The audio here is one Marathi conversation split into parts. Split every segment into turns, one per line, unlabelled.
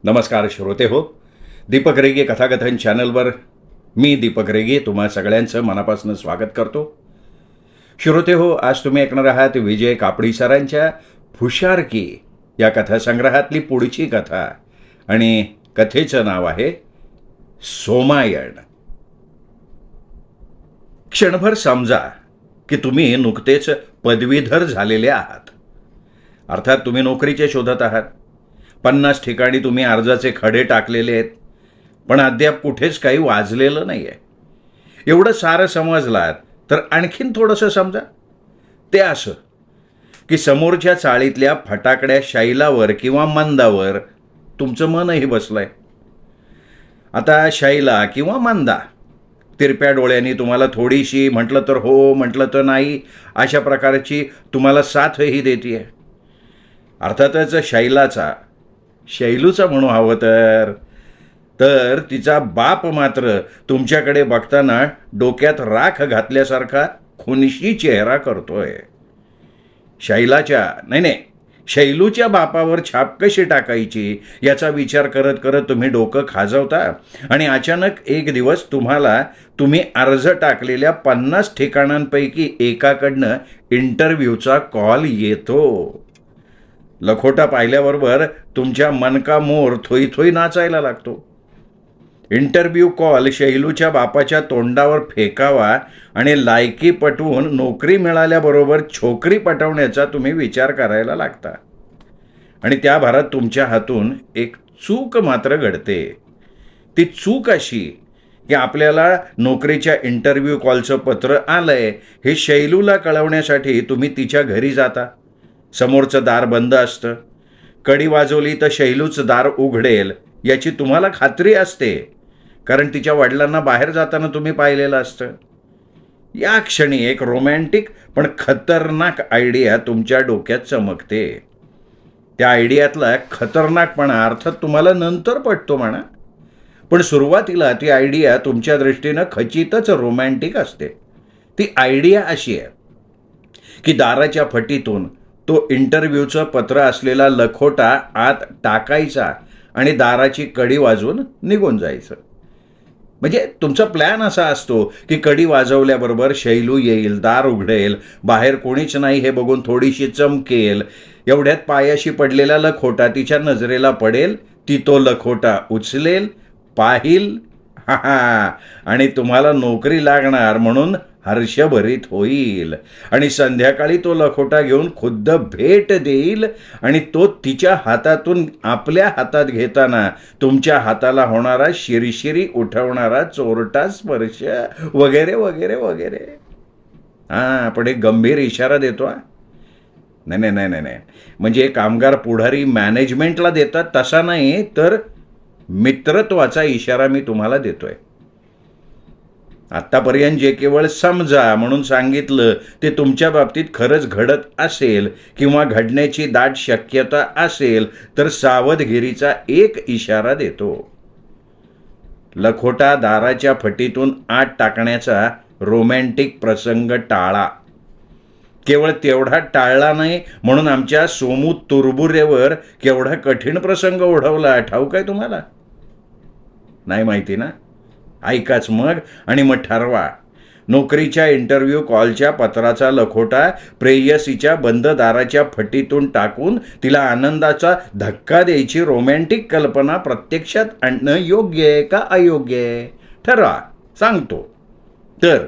नमस्कार श्रोते हो. दीपक रेगे कथाकथन चॅनलवर मी दीपक रेगे तुम्हा सगळ्यांचं मनापासून स्वागत करतो. श्रोते हो, आज तुम्ही ऐकणार आहात विजय कापडी सरांच्या फुशारकी या कथासंग्रहातली पुढची कथा आणि कथेचं नाव आहे सोमायण. क्षणभर समजा की तुम्ही नुकतेच पदवीधर झालेले आहात. अर्थात तुम्ही नोकरीचे शोधत आहात. 50 ठिकाणी तुम्ही अर्जाचे खडे टाकलेले आहेत, पण अद्याप कुठेच काही वाजलेलं नाही आहे. एवढं सारं समजलात तर आणखीन थोडंसं समजा. ते असं की समोरच्या चाळीतल्या फटाकड्या शैलावर किंवा मंदावर तुमचं मनही बसलंय. आता शैला किंवा मंदा तिरप्या डोळ्यांनी तुम्हाला थोडीशी, म्हटलं तर हो म्हटलं तर नाही अशा प्रकारची तुम्हाला साथही देते. अर्थातच शैलूचा म्हणू हवं तर तिचा बाप मात्र तुमच्याकडे बघताना डोक्यात राख घातल्यासारखा खुनशी चेहरा करतोय. शैलूच्या बापावर छाप कशी टाकायची याचा विचार करत करत तुम्ही डोकं खाजवता आणि अचानक एक दिवस तुम्ही अर्ज टाकलेल्या 50 ठिकाणांपैकी एकाकडनं इंटरव्ह्यूचा कॉल येतो. लखोटा पाहिल्याबरोबर तुमच्या मनका मोर थोई थोई नाचायला लागतो. इंटरव्ह्यू कॉल शैलूच्या बापाच्या तोंडावर फेकावा आणि लायकी पटवून नोकरी मिळाल्याबरोबर छोकरी पटवण्याचा तुम्ही विचार करायला लागता. आणि त्या भारात तुमच्या हातून एक चूक मात्र घडते. ती चूक अशी की आपल्याला नोकरीच्या इंटरव्ह्यू कॉलचं पत्र आलंय हे शैलूला कळवण्यासाठी तुम्ही तिच्या घरी जाता. समोरचं दार बंद असतं. कडी वाजवली तर शैलूचं दार उघडेल याची तुम्हाला खात्री असते, कारण तिच्या वडिलांना बाहेर जाताना तुम्ही पाहिलेलं असतं. या क्षणी एक रोमॅन्टिक पण खतरनाक आयडिया तुमच्या डोक्यात चमकते. त्या आयडियातला खतरनाकपणा अर्थात तुम्हाला नंतर पटतो म्हणा, पण सुरुवातीला ती आयडिया तुमच्या दृष्टीनं खचितच रोमॅन्टिक असते. ती आयडिया अशी आहे की दाराच्या फटीतून तो इंटरव्ह्यूचं पत्र असलेला लखोटा आत टाकायचा आणि दाराची कडी वाजवून निघून जायचं. म्हणजे तुमचा प्लॅन असा असतो की कडी वाजवल्याबरोबर शैलू येईल, दार उघडेल, बाहेर कोणीच नाही हे बघून थोडीशी चमकेल. एवढ्यात पायाशी पडलेला लखोटा तिच्या नजरेला पडेल. ती तो लखोटा उचलेल, पाहिल आणि तुम्हाला नोकरी लागणार म्हणून हर्षभरीत होईल. आणि संध्याकाळी तो लखोटा घेऊन खुद्द भेट देईल आणि तो तिच्या हातातून आपल्या हातात घेताना तुमच्या हाताला होणारा शिरशिरी उठवणारा चोरटा स्पर्श वगैरे वगैरे वगैरे. पण एक गंभीर इशारा देतो. नाही, म्हणजे कामगार पुढारी मॅनेजमेंटला देतात तसा नाही, तर मित्रत्वाचा इशारा मी तुम्हाला देतोय. आत्तापर्यंत जे केवळ समजा म्हणून सांगितलं ते तुमच्या बाबतीत खरंच घडत असेल किंवा घडण्याची दाट शक्यता असेल तर सावधगिरीचा एक इशारा देतो. लखोटा दाराच्या फटीतून आत टाकण्याचा रोमॅन्टिक प्रसंग टाळा. केवळ तेवढा टाळला नाही म्हणून आमच्या सोमू तुरबुरेवर केवढा कठीण प्रसंग ओढवला ठाऊक आहे तुम्हाला? नाही माहिती ना? ऐकाच मग आणि मग ठरवा. नोकरीच्या इंटरव्ह्यू कॉलच्या पत्राचा लखोटा प्रेयसीच्या बंद दाराच्या फटीतून टाकून तिला आनंदाचा धक्का द्यायची रोमॅन्टिक कल्पना प्रत्यक्षात आणणं योग्य आहे का अयोग्य आहे? ठरवा, सांगतो. तर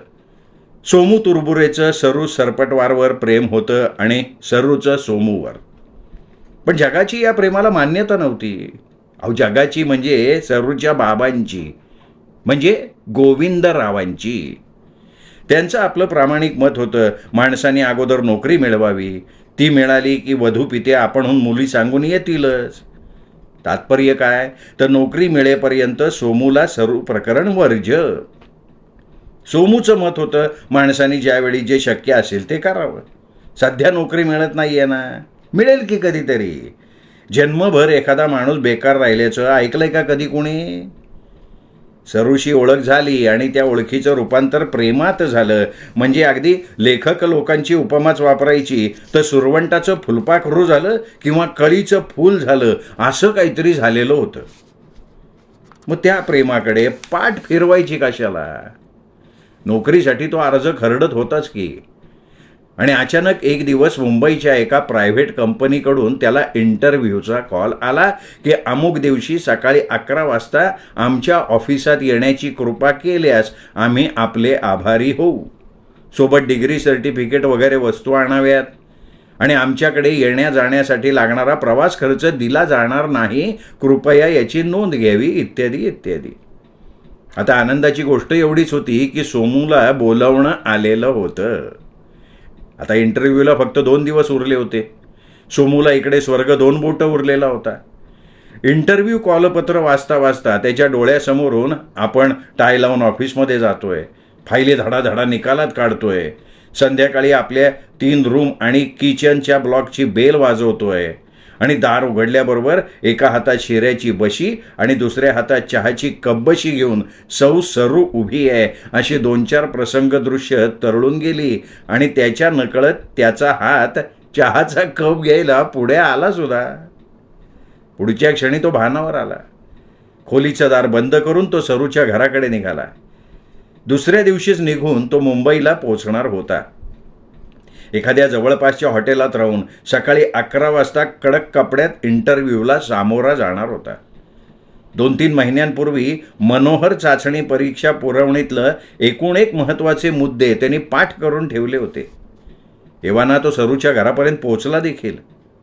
सोमू तुरबुरेचं सरू सरपटवारवर प्रेम होतं आणि सरूचं सोमूवर. पण जगाची या प्रेमाला मान्यता नव्हती. जगाची म्हणजे सरूच्या बाबांची, म्हणजे गोविंदरावांची. त्यांचं आपलं प्रामाणिक मत होतं माणसाने अगोदर नोकरी मिळवावी, ती मिळाली की वधू पिते आपणहून मुली सांगून येतीलच. तात्पर्य काय तर नोकरी मिळेपर्यंत सोमूला सरू प्रकरण वर्ज्य. सोमूचं मत होतं माणसाने ज्यावेळी जे शक्य असेल ते करावं. सध्या नोकरी मिळत नाही आहे ना, मिळेल की कधीतरी. जन्मभर एखादा माणूस बेकार राहिल्याचं ऐकलंय का कधी कोणी? सरूशी ओळख झाली आणि त्या ओळखीचं रूपांतर प्रेमात झालं. म्हणजे अगदी लेखक लोकांची उपमाच वापरायची तर सुरवंटाचं फुलपाखरू झालं किंवा कळीचं फूल झालं, असं काहीतरी झालेलं होतं. मग त्या प्रेमाकडे पाठ फिरवायची कशाला? नोकरीसाठी तो अर्ज खरडत होताच की. आणि अचानक एक दिवस मुंबईच्या एका प्रायव्हेट कंपनीकडून त्याला इंटरव्ह्यूचा कॉल आला की अमुक दिवशी सकाळी 11 वाजता आमच्या ऑफिसात येण्याची कृपा केल्यास आम्ही आपले आभारी होऊ. सोबत डिग्री सर्टिफिकेट वगैरे वस्तू आणाव्यात आणि आमच्याकडे येण्या जाण्यासाठी लागणारा प्रवास खर्च दिला जाणार नाही, कृपया याची नोंद घ्यावी, इत्यादी इत्यादी. आता आनंदाची गोष्ट एवढीच होती की सोमूला बोलवणं आलेलं होतं. आता इंटरव्ह्यूला फक्त 2 दिवस उरले होते. सोमूला इकडे स्वर्ग 2 बोटं उरलेला होता. इंटरव्ह्यू कॉलपत्र वाचता वाचता त्याच्या डोळ्यासमोरून आपण टाय लावून ऑफिसमध्ये जातोय, फायली धडाधडा निकालात काढतोय, संध्याकाळी आपल्या 3 रूम आणि किचनच्या ब्लॉकची बेल वाजवतोय आणि दार उघडल्याबरोबर एका हातात शिऱ्याची बशी आणि दुसऱ्या हातात चहाची कब्बशी घेऊन सौ सरू उभी आहे, अशी 2-4 प्रसंग दृश्य तरळून गेली आणि त्याच्या नकळत त्याचा हात चहाचा कप घ्यायला पुढे आला सुद्धा. पुढच्या क्षणी तो भानावर आला. खोलीचं दार बंद करून तो सरूच्या घराकडे निघाला. दुसऱ्या दिवशीच निघून तो मुंबईला पोचणार होता. एखाद्या जवळपासच्या हॉटेलात राहून सकाळी 11 वाजता कडक कपड्यात इंटरव्ह्यूला सामोरा जाणार होता. 2-3 महिन्यांपूर्वी मनोहर चाचणी परीक्षा पुरवणीतलं एकूण एक महत्त्वाचे मुद्दे त्यांनी पाठ करून ठेवले होते. एव्हाना तो सरूच्या घरापर्यंत पोचला देखील.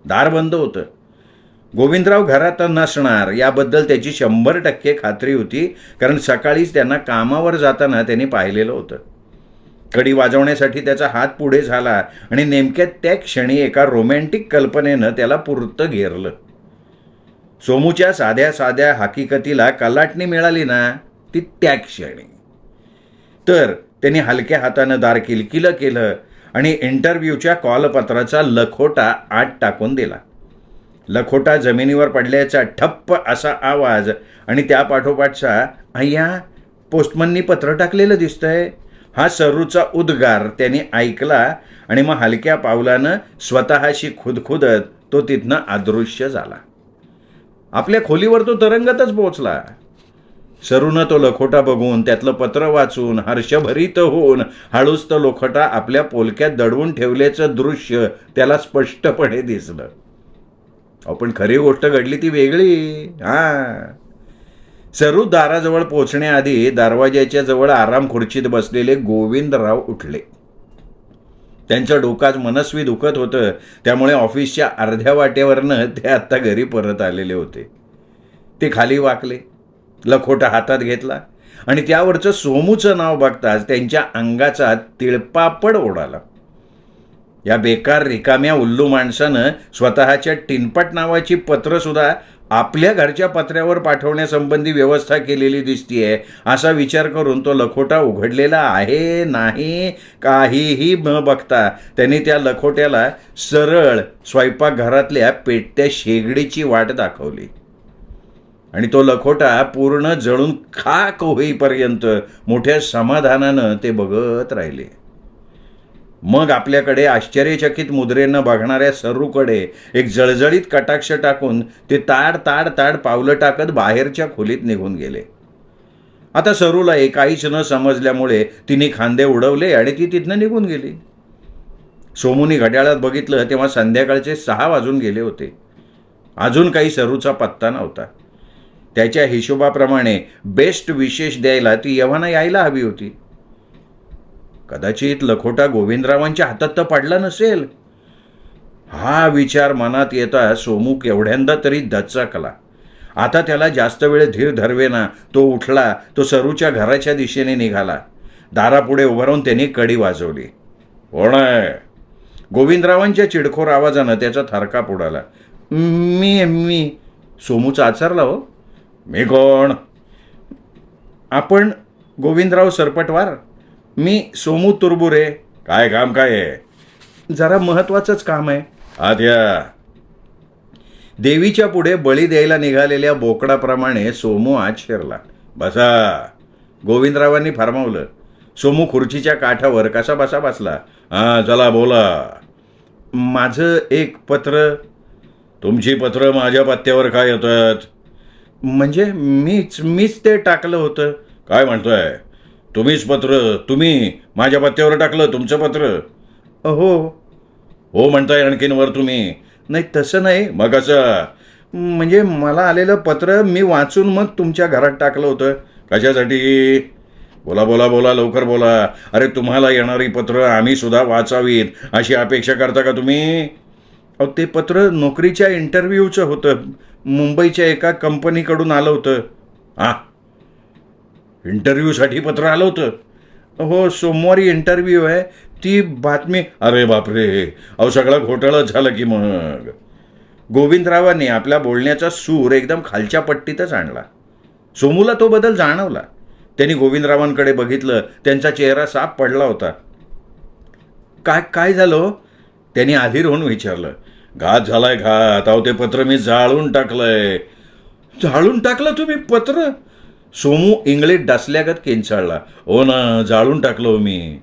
दार बंद होतं. गोविंदराव घरात नसणार याबद्दल त्याची 100% खात्री होती, कारण सकाळीच त्यांना कामावर जाताना त्यांनी पाहिलेलं होतं. कडी वाजवण्यासाठी त्याचा हात पुढे झाला आणि नेमक्या त्या क्षणी एका रोमॅन्टिक कल्पनेनं त्याला पुरतं घेरलं. सोमूच्या साध्या साध्या हकीकतीला कलाटणी मिळाली ना, ती त्या क्षणी. तर त्यांनी हलक्या हातानं दार किलकिलं केलं आणि इंटरव्ह्यूच्या कॉलपत्राचा लखोटा आत टाकून दिला. लखोटा जमिनीवर पडल्याचा ठप्प असा आवाज आणि त्या पाठोपाठचा "अय्या, पोस्टमननी पत्र टाकलेलं दिसतंय" हा सरूचा उद्गार त्यांनी ऐकला आणि मग हलक्या पावलानं स्वतःशी खुदखुदत तो तिथनं अदृश्य झाला. आपल्या खोलीवर तो तरंगतच पोचला. सरूनं तो लखोटा बघून, त्यातलं पत्र वाचून, हर्षभरित होऊन हळूच तो लखोटा आपल्या पोलक्यात दडवून ठेवल्याचं दृश्य त्याला स्पष्टपणे दिसलं. पण खरी गोष्ट घडली ती वेगळी. सरू दाराजवळ पोचण्याआधी दरवाजाच्या जवळ आराम खुर्चीत बसलेले गोविंदराव उठले. त्यांचं डोकं मनस्वी दुखत होतं, त्यामुळे ऑफिसच्या अर्ध्या वाटेवरनं ते आत्ता घरी परत आलेले होते. ते खाली वाकले, लखोटा हातात घेतला आणि त्यावरचं सोमूचं नाव बघताच त्यांच्या अंगाचा तिळपापड उडाला. या बेकार रिकाम्या उल्लू माणसानं स्वतःच्या टिनपट नावाची पत्रसुद्धा आपल्या घरच्या पत्र्यावर पाठवण्यासंबंधी व्यवस्था केलेली दिसतीये, असा विचार करून तो लखोटा उघडलेला आहे नाही काहीही न बघता त्यांनी त्या लखोट्याला सरळ स्वयंपाकघरातल्या पेटत्या शेगडीची वाट दाखवली आणि तो लखोटा पूर्ण जळून खाक होईपर्यंत मोठ्या समाधानानं ते बघत राहिले. मग आपल्याकडे आश्चर्यचकित मुद्रेनं बघणाऱ्या सरूकडे एक जळजळीत कटाक्ष टाकून ते ताड ताड ताड पावलं टाकत बाहेरच्या खोलीत निघून गेले. आता सरूला काहीच न समजल्यामुळे तिने खांदे उडवले आणि ती तिथनं निघून गेली. सोमूनी घड्याळात बघितलं तेव्हा संध्याकाळचे 6 वाजून गेले होते. अजून काही सरूचा पत्ता नव्हता. त्याच्या हिशोबाप्रमाणे बेस्ट विशेष द्यायला ती एव्हाना यायला हवी होती. कदाचित लखोटा गोविंदरावांच्या हातात तर पडला नसेल, हा विचार मनात येता सोमू केवढ्यांदा तरी दचकला. आता त्याला जास्त वेळ धीर धरवेना. तो उठला, तो सरूच्या घराच्या दिशेने निघाला. दारापुढे उभं राहून त्यांनी कडी वाजवली. "कोण आहे?" गोविंदरावांच्या चिडखोर आवाजानं त्याचा थरकाप उडाला. मी सोमूचा आचारला. "हो, मी कोण?" "आपण गोविंदराव सरपटवार. मी सोमू तुरबुरे." "काय काम काय आहे?" "जरा महत्वाचंच काम आहे." "आत या." देवीच्या पुढे बळी द्यायला निघालेल्या बोकडाप्रमाणे सोमू आत शिरला. बसा, गोविंदरावांनी फरमावलं. सोमू खुर्चीच्या काठावर कसा बसा बसला. हां, चला बोला. माझं एक पत्र. तुमची पत्र माझ्या पत्त्यावर काय येतात? म्हणजे मीच ते टाकलं होतं. काय म्हणताय? तुम्हीच पत्र, तुम्ही माझ्या पत्त्यावर टाकलं तुमचं पत्र? हो. हो म्हणताय आणखीन वर तुम्ही? नाही तसं नाही. मग कसं? म्हणजे मला आलेलं पत्र मी वाचून मग तुमच्या घरात टाकलं होतं. कशासाठी? बोला बोला बोला, लवकर बोला. अरे तुम्हाला येणारी पत्र आम्ही सुद्धा वाचावीत अशी अपेक्षा करता का तुम्ही? अहो ते पत्र नोकरीच्या इंटरव्ह्यूचं होतं. मुंबईच्या एका कंपनीकडून आलं होतं. हां, इंटरव्ह्यूसाठी पत्र आलं होतं? हो, सोमवारी इंटरव्ह्यू आहे. ती बातमी. अरे बापरे, अहो सगळं घोटाळाच झालं की मग. गोविंदरावांनी आपल्या बोलण्याचा सूर एकदम खालच्या पट्टीतच आणला. सोमूला तो बदल जाणवला. त्यांनी गोविंदरावांकडे बघितलं. त्यांचा चेहरा साफ पडला होता. काय काय झालं? त्यांनी अधीर होऊन विचारलं. घात झालाय घात. अहो ते पत्र मी जाळून टाकलंय. जाळून टाकलं तुम्ही पत्र? सोमू इंगळीत डसल्यागत किंचाळला. हो ना, जाळून टाकलो मी.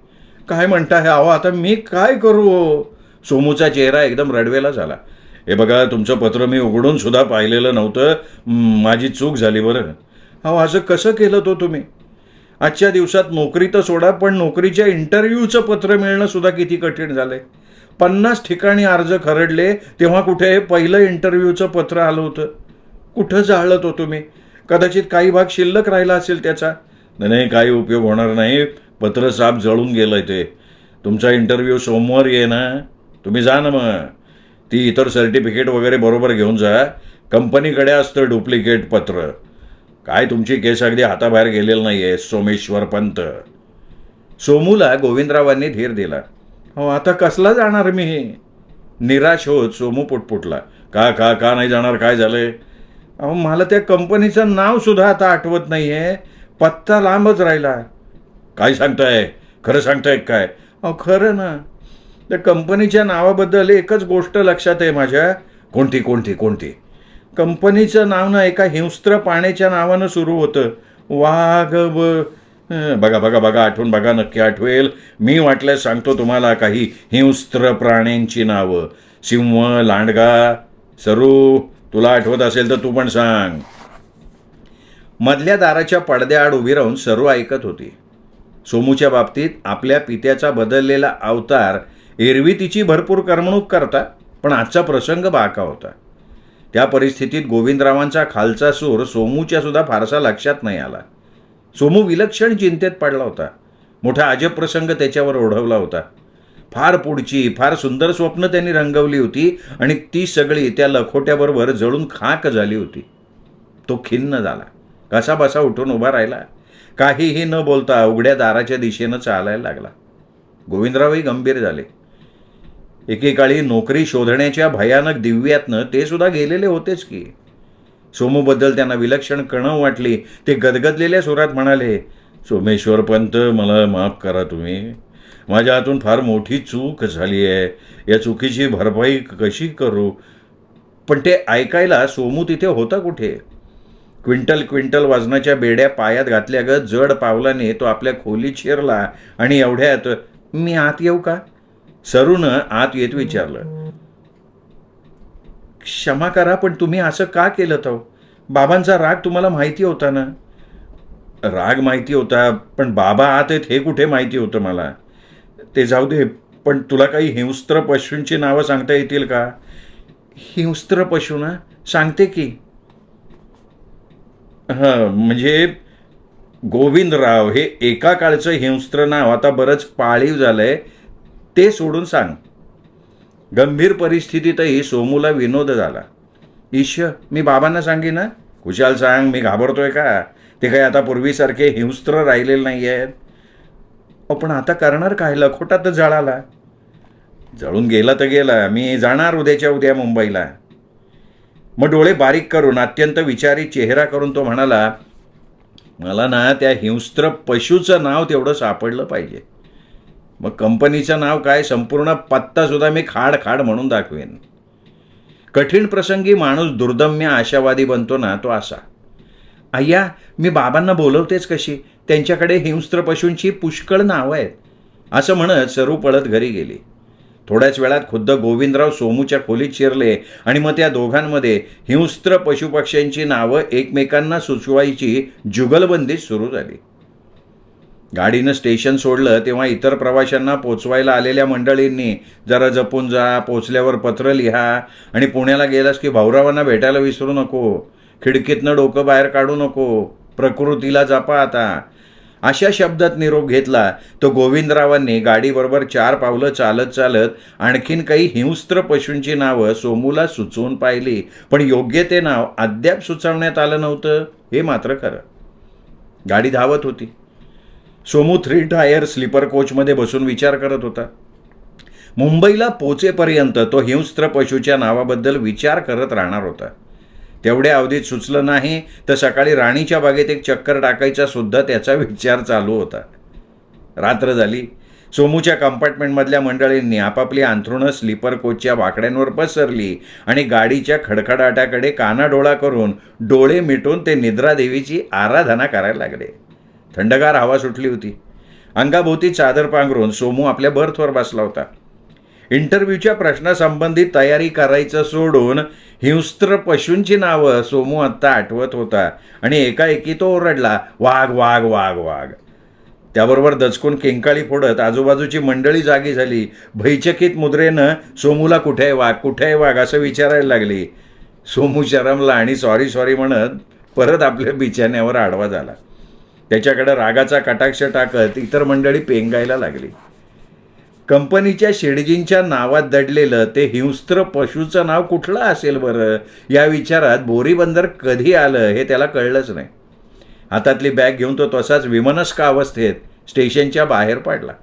काय म्हणताय? अहो आता मी काय करू? सोमूचा चेहरा एकदम रडवेला झाला. हे बघा, तुमचं पत्र मी उघडून सुद्धा पाहिलेलं नव्हतं. माझी चूक झाली बरं. अहो असं कसं केलं तो तुम्ही? आजच्या दिवसात नोकरी तर सोडा, पण नोकरीच्या इंटरव्ह्यूचं पत्र मिळणं सुद्धा किती कठीण झालंय. 50 ठिकाणी अर्ज खरडले, तेव्हा कुठे पहिलं इंटरव्ह्यूचं पत्र आलं होतं. कुठं जाळलं तो तुम्ही? कदाचित काही भाग शिल्लक राहिला असेल त्याचा. नाही, काही उपयोग होणार नाही. पत्र साफ जळून गेलंय ते. तुमचा इंटरव्ह्यू सोमवारी आहे ना? तुम्ही जा ना मग. ती इतर सर्टिफिकेट वगैरे बरोबर घेऊन जा. कंपनीकडे असतं डुप्लिकेट पत्र. काय तुमची केस अगदी हाताबाहेर गेलेलं नाही आहे, सोमेश्वर पंत. सोमूला गोविंदरावांनी धीर दिला. हो आता कसला जाणार मी? निराश होत सोमू पुटपुटला. का का का नाही जाणार? काय झालंय? अहो मला त्या कंपनीचं नाव सुद्धा आता आठवत नाही आहे. पत्ता लांबच राहिला. काय सांगताय? खरं सांगताय काय? अहो खरं ना. त्या कंपनीच्या नावाबद्दल एकच गोष्ट लक्षात आहे माझ्या. कोणती कोणती कोणती? कंपनीचं नाव ना एका हिंस्त्र प्राण्याच्या नावानं सुरू होतं. वाघ बघा बघा बघा, आठवून बघा, नक्की आठवेल. मी वाटल्यास सांगतो तुम्हाला काही हिंस्त्र प्राण्यांची नावं. सिंह, लांडगा. सरू, तुला आठवत असेल तर तू पण सांग. मधल्या दाराच्या पडद्याआड उभी राहून सरू ऐकत होती. सोमूच्या बाबतीत आपल्या पित्याचा बदललेला अवतार एरवी तिची भरपूर करमणूक करता, पण आजचा प्रसंग बाका होता. त्या परिस्थितीत गोविंदरावांचा खालचा सूर सोमूच्या सुद्धा फारसा लक्षात नाही आला. सोमू विलक्षण चिंतेत पडला होता. मोठा अजब प्रसंग त्याच्यावर ओढवला होता. फार पुढची फार सुंदर स्वप्न त्यांनी रंगवली होती आणि ती सगळी त्या लखोट्याबरोबर जळून खाक झाली होती. तो खिन्न झाला. कसा बसा उठून उभा राहिला. काहीही न बोलता उघड्या दाराच्या दिशेनं चालायला लागला. गोविंदरावही गंभीर झाले. एकेकाळी नोकरी शोधण्याच्या भयानक दिव्यातनं ते सुद्धा गेलेले होतेच की. सोमूबद्दल त्यांना विलक्षण कणव वाटली. ते गदगदलेल्या सुरात म्हणाले, सोमेश्वर पंत, मला माफ करा तुम्ही. माझ्या हातून फार मोठी चूक झाली आहे. या चुकीची भरपाई कशी करू? पण ते ऐकायला सोमू तिथे होता कुठे? क्विंटल क्विंटल वजनाच्या बेड्या पायात घातल्यागत जड पावलाने तो आपल्या खोलीत शिरला आणि एवढ्यात, मी आत येऊ का? सरूनं आत येत विचारलं. क्षमा करा, पण तुम्ही असं का केलं तो? बाबांचा राग तुम्हाला माहिती होता ना? राग माहिती होता, पण बाबा आत आहेत हे कुठे माहिती होतं मला. ते जाऊ दे, पण तुला काही हिंस्त्र पशूंची नावं सांगता येतील का? हिंस्त्र पशू ना? सांगते की. हां, म्हणजे गोविंदराव हे एका काळचं हिंस्त्र नाव आता बरंच पाळीव झालंय, ते सोडून सांग. गंभीर परिस्थितीतही सोमूला विनोद झाला. ईश, मी बाबांना सांगेन ना. खुशाल सांग, मी घाबरतोय का? ते काही आता पूर्वीसारखे हिंस्त्र राहिलेले नाही आहेत. पण आता करणार काय? लखोटा तर जळाला. जळून गेला तर गेला. मी जाणार उद्याच्या उद्या मुंबईला. मग डोळे बारीक करून अत्यंत विचारी चेहरा करून तो म्हणाला, मला ना त्या हिंस्त्र पशूचं नाव तेवढं सापडलं पाहिजे. मग कंपनीचं नाव काय, संपूर्ण पत्तासुद्धा मी खाड खाड म्हणून दाखवेन. कठीण प्रसंगी माणूस दुर्दम्य आशावादी बनतो ना, तो असा. अय्या, मी बाबांना बोलवतेच कशी, त्यांच्याकडे हिंस्त्र पशूंची पुष्कळ नावं आहेत, असं म्हणत सरू पळत घरी गेली. थोड्याच वेळात खुद्द गोविंदराव सोमूच्या खोलीत शिरले आणि मग त्या दोघांमध्ये हिंस्त्र पशुपक्ष्यांची नावं एकमेकांना सुचवायची जुगलबंदी सुरू झाली. गाडीनं स्टेशन सोडलं तेव्हा इतर प्रवाशांना पोचवायला आलेल्या मंडळींनी जरा जपून जा, पोचल्यावर पत्र लिहा आणि पुण्याला गेलास की भाऊरावांना भेटायला विसरू नको, खिडकीतनं डोकं बाहेर काढू नको, प्रकृतीला जपा आता, अशा शब्दात निरोप घेतला. तो गोविंदरावांनी गाडीबरोबर 4 पावलं चालत चालत आणखीन काही हिंस्त्र पशूंची नावं सोमूला सुचवून पाहिली, पण योग्य ते नाव अद्याप सुचवण्यात आलं नव्हतं हे मात्र खरं. गाडी धावत होती. सोमू 3 टायर स्लीपर कोचमध्ये बसून विचार करत होता. मुंबईला पोचेपर्यंत तो हिंस्त्र पशूच्या नावाबद्दल विचार करत राहणार होता. तेवढ्या अवधीत सुचलं नाही तर सकाळी राणीच्या बागेत एक चक्कर टाकायचा सुद्धा त्याचा विचार चालू होता. रात्र झाली. सोमूच्या कंपार्टमेंटमधल्या मंडळींनी आपापली अंथरुणं स्लीपर कोचच्या वाकड्यांवर पसरली आणि गाडीच्या खडखडाटाकडे कानाडोळा करून डोळे मिटून ते निद्रादेवीची आराधना करायला लागले. थंडगार हवा सुटली होती. अंगाभोवती चादर पांघरून सोमू आपल्या बर्थवर बसला होता. इंटरव्ह्यूच्या प्रश्नासंबंधी तयारी करायचं सोडून हिंस्त्र पशूंची नावं सोमू आत्ता आठवत होता आणि एकाएकी तो ओरडला, वाघ वाघ वाघ वाघ. त्याबरोबर दचकून किंकाळी फोडत आजूबाजूची मंडळी जागी झाली. भयचकित मुद्रेनं सोमूला कुठे आहे वाघ, कुठे आहे वाघ असं विचारायला लागली. सोमू शरमला आणि सॉरी सॉरी म्हणत परत आपल्या बिछाण्यावर आडवा झाला. त्याच्याकडे रागाचा कटाक्ष टाकत इतर मंडळी पेंगायला लागली. कंपनीच्या शेडजींच्या नावात दडलेलं ते हिंस्त्र पशूचं नाव कुठलं असेल बरं, या विचारात बोरीबंदर कधी आलं हे त्याला कळलंच नाही. हातातली बॅग घेऊन तो तसाच विमनस्क अवस्थेत स्टेशनच्या बाहेर पडला.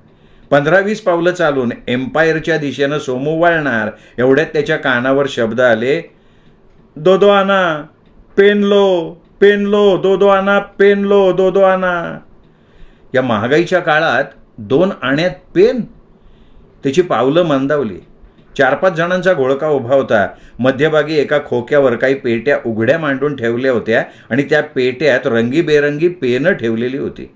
15-20 पावलं चालून एम्पायरच्या दिशेनं सोमू वळणार एवढ्यात त्याच्या कानावर शब्द आले, दो दो आना, पेन लो, पेन लो, दो दो आना, पेन लो, दो दो आना. या महागाईच्या काळात 2 आण्यात पेन? त्याची पावलं मंदावली. 4-5 जणांचा घोळका उभा होता. मध्यभागी एका खोक्यावर काही पेट्या उघड्या मांडून ठेवल्या होत्या आणि त्या पेट्यात रंगीबेरंगी पेनं ठेवलेली होती.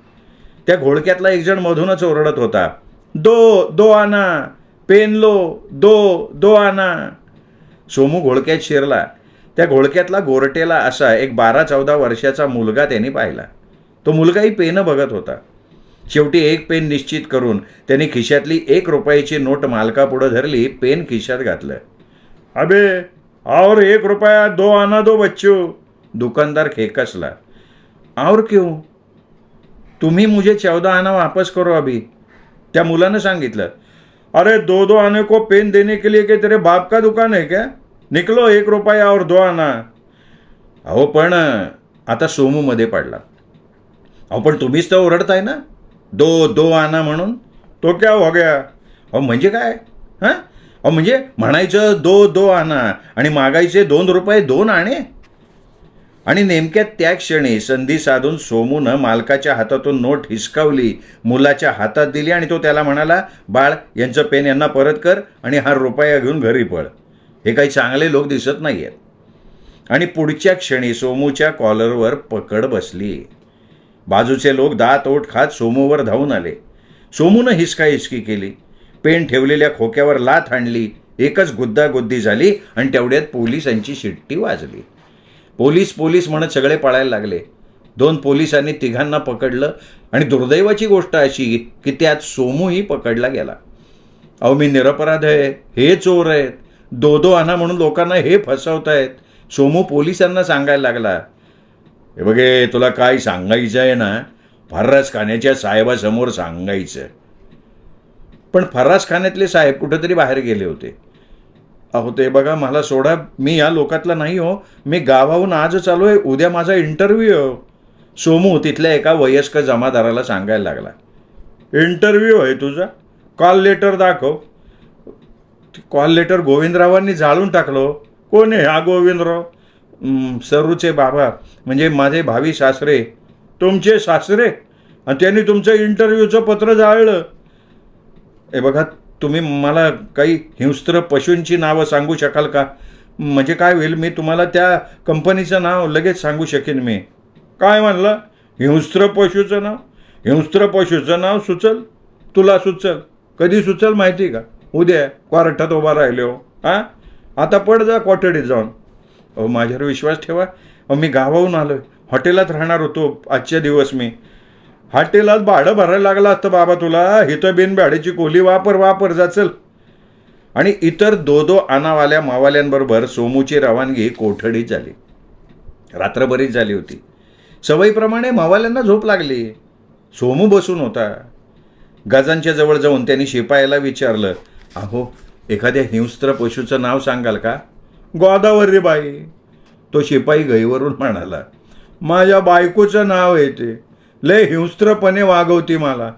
त्या घोळक्यातला एक जण मधूनच ओरडत होता, दो दो आना, पेन लो, दो आना. सोमू घोळक्यात शिरला. त्या घोळक्यातला गोरटेला असा एक 12-14 वर्षाचा मुलगा त्यांनी पाहिला. तो मुलगाही पेनं बघत होता. शेवटी एक पेन निश्चित करून त्यांनी खिशातली 1 रुपयाची नोट मालकापुढं धरली, पेन खिशात घातलं. अबे और 1 रुपया दो आना दो बच्चो. दुकानदार खेकसला. और क्यों? तुम्ही मुझे 14 आना वापस करो अभी. त्या मुलानं सांगितलं. अरे 2 आने को पेन देने के लिए क्या तेरे बाप का दुकान है क्या? निकलो 1 रुपया और 2 आना. अहो पण आता सोमूमध्ये पडला. अहो पण तुम्हीच तर ओरडताय ना, दो आना म्हणून. तो क्या हो गया? अहो म्हणजे काय? हां, अहो म्हणजे म्हणायचं दो आना आणि मागायचे 2 रुपये 2 आणे. आणि नेमक्या त्या क्षणी संधी साधून सोमूनं मालकाच्या हातातून नोट हिसकावली, मुलाच्या हातात दिली आणि तो त्याला म्हणाला, बाळ यांचं पेन यांना परत कर आणि हा रुपया घेऊन घरी पळ. हे काही चांगले लोक दिसत नाही आहेत. आणि पुढच्या क्षणी सोमूच्या कॉलरवर पकड बसली. बाजूचे लोक दात ओठ खात सोमूवर धावून आले. सोमूनं हिसकाहिसकी केली. पेन ठेवलेल्या खोक्यावर लाथ आणली. एकच गुद्दागुद्दी झाली आणि तेवढ्यात पोलिसांची शिट्टी वाजली. पोलीस म्हणत सगळे पळायला लागले. 2 पोलिसांनी तिघांना पकडलं आणि दुर्दैवाची गोष्ट अशी की त्यात सोमूही पकडला गेला. अहो मी निरपराध आहे, हे चोर आहेत, दो आना म्हणून लोकांना हे फसवतायत. सोमू पोलिसांना सांगायला लागला. हे बघे, तुला काय सांगायचं आहे ना, फर्रासखान्याच्या साहेबासमोर सांगायचं. पण फर्रासखान्यातले साहेब कुठेतरी बाहेर गेले होते. अहो ते बघा, मला सोडा, मी या लोकातला नाही हो, मी गावाहून आज चालू आहे, उद्या माझा इंटरव्ह्यू आहे. सोमू तिथल्या एका वयस्क जमादाराला सांगायला लागला. इंटरव्ह्यू आहे तुझा? कॉल लेटर दाखव. कॉल लेटर गोविंदरावांनी जाळून टाकलो. कोण आहे हा गोविंदराव? सरूचे बाबा, म्हणजे माझे भावी सासरे. तुमचे सासरे? आणि त्यांनी तुमचं इंटरव्ह्यूचं पत्र जाळलं. हे बघा, तुम्ही मला काही हिंस्त्र पशूंची नावं सांगू शकाल का? म्हणजे काय होईल, मी तुम्हाला त्या कंपनीचं नाव लगेच सांगू शकेन. मी काय म्हणला? हिंस्त्र पशूचं नाव? हिंस्त्र पशूचं नाव सुचल? तुला सुचल? कधी सुचल माहिती का? उद्या क्वारठात उभा राहिले हो. हां, आता पड जा कोठडीत जाऊन. अहो माझ्यावर विश्वास ठेवा. अहो मी गावाहून आलो आहे, हॉटेलात राहणार होतो आजच्या दिवस. मी हॉटेलात भाडं भरायला लागलं असतं बाबा तुला. इथं बिनभाड्याची कोली वापर जा चल. आणि इतर दो आनावाल्या मावाल्यांबरोबर सोमूची रवानगी कोठडीत झाली. रात्रभरीच झाली होती. सवयीप्रमाणे मावाल्यांना झोप लागली. सोमू बसून होता. गजांच्या जवळ जाऊन त्यांनी शिपायाला विचारलं, अहो एखाद्या हिंस्त्र पशूचं नाव सांगाल का? गोदावरी बाई. तो शिपाई गईवरून म्हणाला, माझ्या बायकोचं नाव आहे ते. लय हिंस्त्रपणे वागवती मला.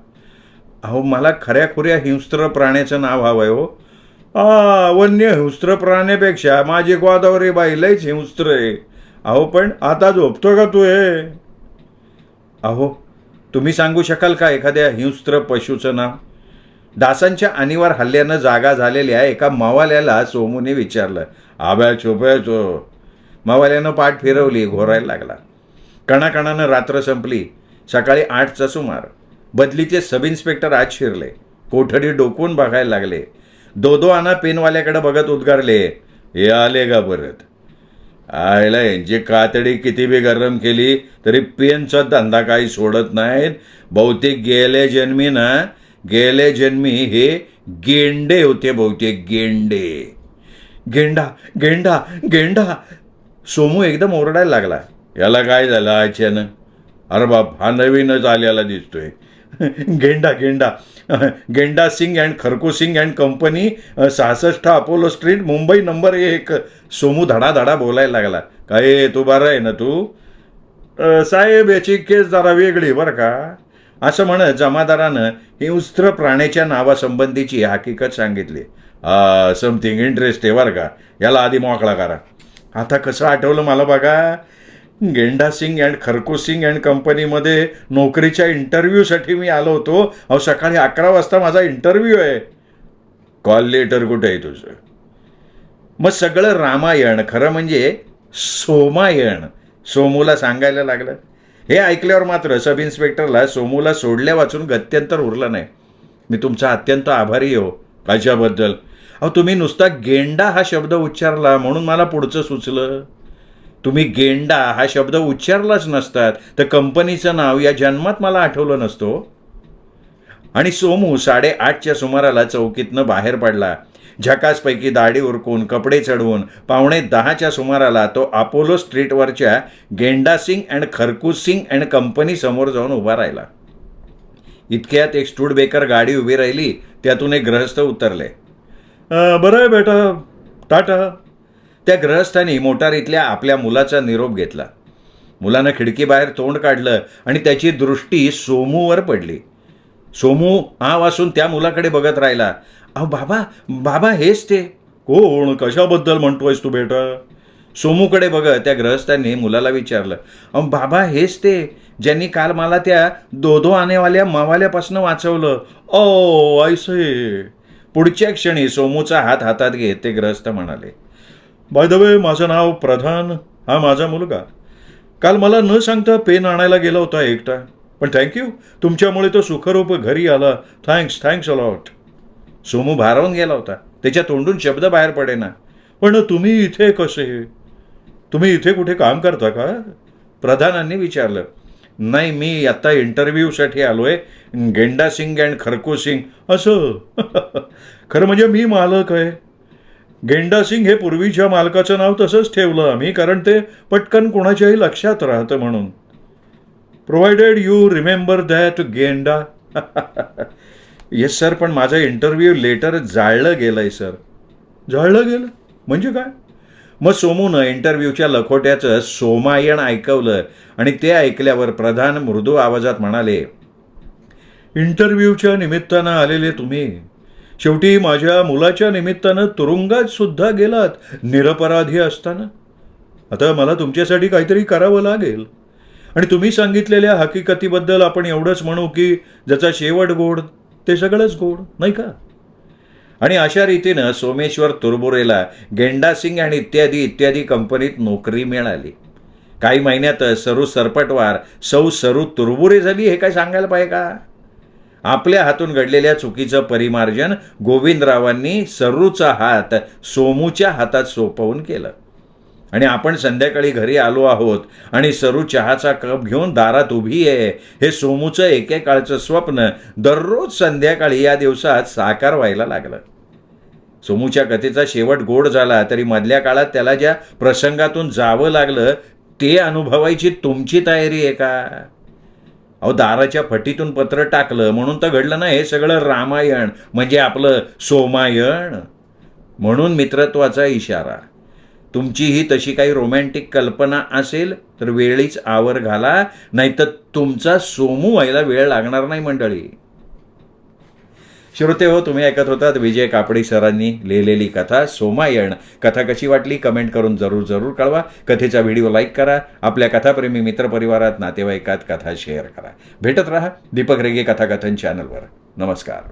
अहो मला खऱ्याखुऱ्या हिंस्त्र प्राण्याचं नाव हवं आहे हो. वन्य हिंस्त्र प्राण्यापेक्षा माझी गोदावरी बाई लयच हिंस्त्र आहे. अहो पण आता झोपतो का तू हे? अहो तुम्ही सांगू शकाल का एखाद्या हिंस्त्र पशूचं नाव? डासांच्या आणीवर हल्ल्यानं जागा झालेल्या एका मावाल्याला सोमूने विचारलं. आब्या चोपायचो. मावाल्यानं पाठ फिरवली, घोरायला लागला. कणाकणानं रात्र संपली. सकाळी 8चा सुमार. बदलीचे सब इन्स्पेक्टर आत शिरले. कोठडी डोकून बघायला लागले. दो आना पेनवाल्याकडे बघत उद्गारले, हे आले का परत? आयला यांची कातडी किती बी गरम केली तरी पेनचा धंदा काही सोडत नाहीत. बहुतेक गेले जन्मी हे गेंडे होते बहुतेक. गेंडा. सोमू एकदम ओरडायला लागला. याला काय झालं अचानक? अरे बाप, हा नवीनच आलेला दिसतोय. Genda Singh and Kharku and company, 66 Apollo street, Mumbai, number 1. Somu धडाधडा बोलायला लागला. काय तू बरं आहे ना तू? साहेब याची केस जरा वेगळी बरं का. असं म्हणत जमादारानं हिंस्त्र प्राण्याच्या नावासंबंधीची हकीकत सांगितली. समथिंग इंटरेस्ट आहे बरं का. याला आधी मोकळा करा. आता कसं आठवलं मला बघा. गेंडा सिंग अँड खरकू अँड कंपनीमध्ये नोकरीच्या इंटरव्ह्यूसाठी मी आलो होतो. अहो सकाळी 11 वाजता माझा इंटरव्ह्यू आहे. कॉल लेटर कुठे आहे तुझं? मग सगळं रामायण, खरं म्हणजे सोमायण सोमूला सांगायला लागलं. हे ऐकल्यावर मात्र सब इन्स्पेक्टरला सोमूला सोडल्या वाचून गत्यंतर उरलं नाही. मी तुमचा अत्यंत आभारी हो. कशाबद्दल? अहो तुम्ही नुसता गेंडा हा शब्द उच्चारला म्हणून मला पुढचं सुचलं. तुम्ही गेंडा हा शब्द उच्चारलाच नसतात तर कंपनीचं नाव या जन्मात मला आठवलं नसतो. आणि सोमू 8:30च्या सुमाराला चौकीतनं बाहेर पडला. झकासपैकी दाढी उरकून, कपडे चढवून 9:45च्या सुमाराला तो अपोलो स्ट्रीटवरच्या गेंडा Singh and Kharku and company समोर जाऊन उभा राहिला. इतक्यात एक स्टूडबेकर गाडी उभी राहिली. त्यातून एक गृहस्थ उतरले. बरं आहे बेटा, टाटा. त्या गृहस्थांनी मोटारीतल्या आपल्या मुलाचा निरोप घेतला. मुलानं खिडकीबाहेर तोंड काढलं आणि त्याची दृष्टी सोमूवर पडली. सोमू हा वासून त्या मुलाकडे बघत राहिला. अहो बाबा हेच ते. कोण? कशाबद्दल म्हणतोयस तू बेटा? सोमूकडे बघत त्या गृहस्थांनी मुलाला विचारलं. अहो बाबा हेच ते ज्यांनी काल मला त्या दो आनेवाल्या मावाल्यापासून वाचवलं. ओ ऐसे. पुढच्या क्षणी सोमूचा हात हातात घेत ते गृहस्थ म्हणाले, बाय द वे माझं नाव प्रधान. हा माझा मुलगा. काल मला न सांगता पेन आणायला गेला होता एकटा. पण थँक्यू, तुमच्यामुळे तो सुखरूप घरी आला. Thanks a lot. सोमू भारावून गेला होता. त्याच्या तोंडून शब्द बाहेर पडेना. पण तुम्ही इथे कसे? तुम्ही इथे कुठे काम करता का? प्रधानांनी विचारलं. नाही, मी आत्ता इंटरव्ह्यूसाठी आलो आहे. गेंडा सिंग अँड खरकू असं. खरं म्हणजे मी मालक आहे. गेंडा सिंग हे पूर्वीच्या मालकाचं नाव तसंच ठेवलं आम्ही, कारण ते पटकन कोणाच्याही लक्षात राहतं म्हणून. प्रोव्हाइडेड यू रिमेंबर दॅट गेंडा. येस सर, पण माझं इंटरव्ह्यू लेटर जाळलं गेलंय सर. जाळलं गेलं म्हणजे काय? मग सोमूनं इंटरव्ह्यूच्या लखोट्याचं सोमायण ऐकवलं आणि ते ऐकल्यावर प्रधान मृदू आवाजात म्हणाले, इंटरव्ह्यूच्या निमित्तानं आलेले तुम्ही शेवटी माझ्या मुलाच्या निमित्तानं तुरुंगात सुद्धा गेलात निरपराधी असताना. आता मला तुमच्यासाठी काहीतरी करावं लागेल. आणि तुम्ही सांगितलेल्या हकीकतीबद्दल आपण एवढंच म्हणू की ज्याचा शेवट गोड ते सगळंच गोड, नाही का? आणि अशा रीतीनं सोमेश्वर तुरबुरेला गेंडा सिंग आणि इत्यादी कंपनीत नोकरी मिळाली. काही महिन्यातच सरू सरपटवार सौ सरू तुरबुरे झाली, हे काय सांगायला पाहिजे का? आपल्या हातून घडलेल्या चुकीचं परिमार्जन गोविंदरावांनी सरूचा हात सोमूच्या हातात सोपवून केलं. आणि आपण संध्याकाळी घरी आलो आहोत आणि सरू चहाचा कप घेऊन दारात उभी आहे, हे सोमूचं एकेकाळचं स्वप्न दररोज संध्याकाळी या दिवसात साकार व्हायला लागलं. सोमूच्या कथेचा शेवट गोड झाला तरी मधल्या काळात त्याला ज्या प्रसंगातून जावं लागलं ते अनुभवायची तुमची तयारी आहे का? अहो, दाराच्या फटीतून पत्र टाकलं म्हणून तर घडलं ना हे सगळं रामायण, म्हणजे आपलं सोमायण. म्हणून मित्रत्वाचा इशारा, तुमचीही तशी काही रोमॅन्टिक कल्पना असेल तर वेळीच आवर घाला, नाहीतर तुमचा सोमू व्हायला वेळ लागणार नाही मंडळी. श्रोते हो, तुम्ही ऐकत होतात विजय कापडी सरांनी लिहिलेली कथा सोमायण. कथा कशी वाटली कमेंट करून जरूर कळवा. कथेचा व्हिडिओ लाईक करा. आपल्या कथाप्रेमी मित्रपरिवारात नातेवाईकात कथा शेअर करा. भेटत राहा दीपक रेगे कथाकथन चॅनलवर. नमस्कार.